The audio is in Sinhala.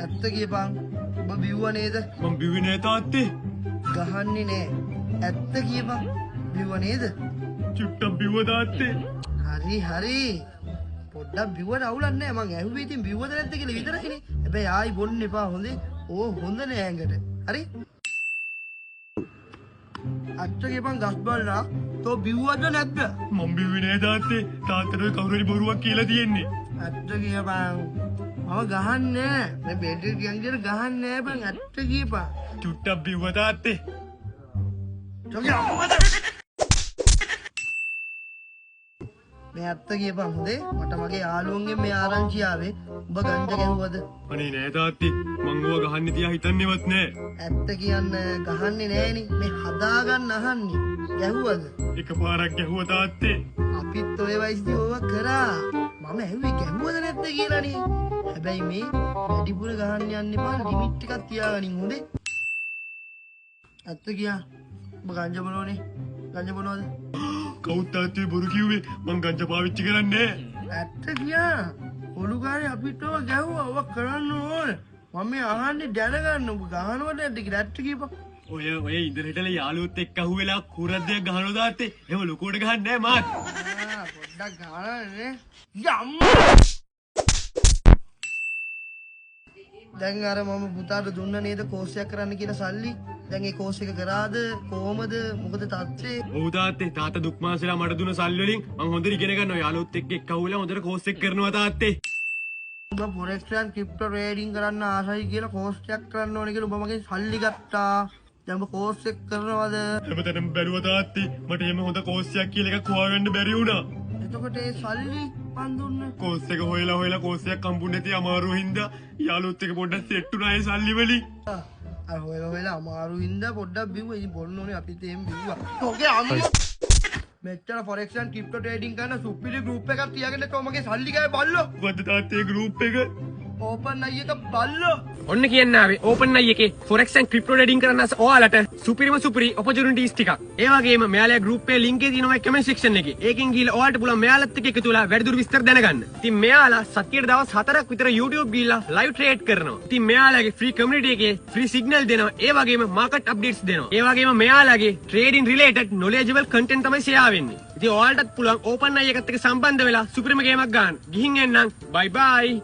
ඇත්ත කියපන්. ඔබ බිව්වා නේද? මම බිව්වේ නෑ තාත්තේ. ගහන්නේ නෑ. ඇත්ත කියපන්. බිව්වා නේද? චුට්ටක් බිව්වා තාත්තේ. හරි. පොඩ්ඩක් බිව්වට අවුලක් නෑ. මං ඇහුවේ ඉතින් බිව්වද නැද්ද කියලා විතරයිනේ. හැබැයි ආයි බොන්න එපා හොඳේ. හොඳ නෑ ඇඟට. හරි? ඇත්ත කියපන් ගස් බලලා. තෝ බිව්වද නැද්ද? මම බිව්වේ නෑ තාත්තේ. තාත්තට ඔය කවුරු හරි බොරුවක් කියලා තියෙන්නේ. ඇත්ත කියපන්. මම ගහන්නේ නෑ. මේ බෙඩේ කියන්ගෙන ගහන්නේ නෑ බං. ඇත්ත කියපන්. චුට්ටක් බිව්වා තාත්තේ. මේ ඇත්ත කියපන් හොඳේ. මට මගේ යාළුවන්ගෙන් මේ ආරංචි ආවේ. ඔබ ගංජා ගැහුවද? අනේ නෑ තාත්තේ. මං ඕවා ගහන්න තියා හිතන්නේවත් නෑ. ඇත්ත කියන්නේ ගහන්නේ නෑනේ. මේ හදාගන්න අහන්නේ. ගැහුවද? එකපාරක් ගැහුවා තාත්තේ. අපිත් ඔය වයසේදී ඕවා කරා. මම ඇහුවේ ගැහුවද නැද්ද කියලානේ. හැබැයි මේ වැඩිපුර ගහන්න යන්න එපා. ලිමිට් එකක් තියාගනින් හොඳේ. ඇත්ත කියා. ඔබ ගංජා බොනවනේ. ගංජා බොනවද? කවුද තාත්තේ බොරු කිව්වේ? මං ගංජා පාවිච්චි කරන්නේ නෑ. ඇත්ත කියා. ඔලුකාරේ අපිට ඔය ගැහුවා. ඔය කරන්න ඕනේ. මම මේ අහන්නේ දැනගන්න. ඔබ ගහනවද නැද්ද කියලා ඇත්ත කියපන්. ඔය ඉඳලා යාළුවොත් එක්ක අහුවෙලා කුරක් දෙයක් ගහනවා තාත්තේ. එහෙම ලොකුවට ගහන්නේ නෑ මාත්. පොඩ්ඩක් ගහනනේ. දැන් අර මම පුතාට දුන්න නේද කෝස් එකක් කරන්න කියලා සල්ලි. දැන් ඒ කෝස් එක කරාද කොහමද මොකද තත්ත්වේ? ඔව් තාත්තේ. තාත්තා දුක් මාසෙලා මට දුන්න සල්ලි වලින් මම හොඳට ඉගෙන ගන්නවා. යාළුවොත් එක්ක අහුවෙලා හොඳට කෝස් එක කරනවා තාත්තේ. ඔබ ෆොරෙක්ස් and ක්‍රිප්ටෝ ට්‍රේඩින් කරන්න ආසයි කියලා කෝස් එකක් කරන්න ඕනේ කියලා ඔබ මගෙන් සල්ලි ගත්තා. දැන් ඔබ කෝස් එක කරනවද? හැමතැනම බැලුවා තාත්තේ. මට එහෙම හොඳ කෝස් එකක් කියලා එකක් හොයාගන්න බැරි වුණා. එතකොට ඒ සල්ලි මන් දුන්න කෝස් එක හොයලා කෝස් එකක් හම්බුනේ නැති අමාරුව හින්දා යාළුවොත් එක්ක පොඩ්ඩක් සෙට් වුණා ඒ සල්ලි වලින්. අර හොයලා අමාරු හින්දා පොඩ්ඩක් බිව්වා. ඉතින් බොන්න ඕනේ අපිත් එහෙම බිව්වා. ඔගේ අම්මෝ මෙච්චර ෆොරෙක්ස් and ක්‍රිප්ටෝ ට්‍රේඩින් කරන සුපිරි ගෲප් එකක් තියාගෙන කොහමගේ සල්ලි ගෑ බල්ලෝ. මොකද්ද තාත්තේ ගෲප් එක? ඕපන් අයියක බල්ලෝ. ඔන්න කියන්න ආවේ ඕපන් අයි එකේ ෆොරෙක්ස් and ක්‍රිප්ටෝ ට්‍රේඩින් කරන්න ඔයාලට සුපිරි ඔපචුනිටිස් ටිකක්. ඒ වගේම මෙයාලගේ ගෲප් එකේ ලින්ක් එක තියෙනවා කමෙන්ට් සෙක්ෂන් එකේ. ඒකෙන් ගිහලා ඔයාලට පුළුවන් මෙයාලත් එක්ක එකතු වෙලා වැඩිදුර විස්තර දැනගන්න. ඉතින් මෙයාලා සතියේ දවස් 4ක් විතර YouTube ගිහලා ලයිව් ට්‍රේඩ් කරනවා. ඉතින් මෙයාලගේ ෆ්‍රී කමියුනිටි එකේ ෆ්‍රී සිග්නල් දෙනවා. ඒ වගේම මාකට් අප්ඩේට්ස් දෙනවා. ඒ වගේම මෙයාලගේ ට්‍රේඩින් රිලේටඩ් නොලෙජබල් කන්ටෙන්ට් තමයි ෂෙයා වෙන්නේ. ඉතින් ඔයාලටත් පුළුවන් ඕපන් අයි එකත් එක්ක සම්බන්ධ වෙලා සුපිරිම ගේමක් ගන්න. ගිහින් එන්නම්. බයි බයි.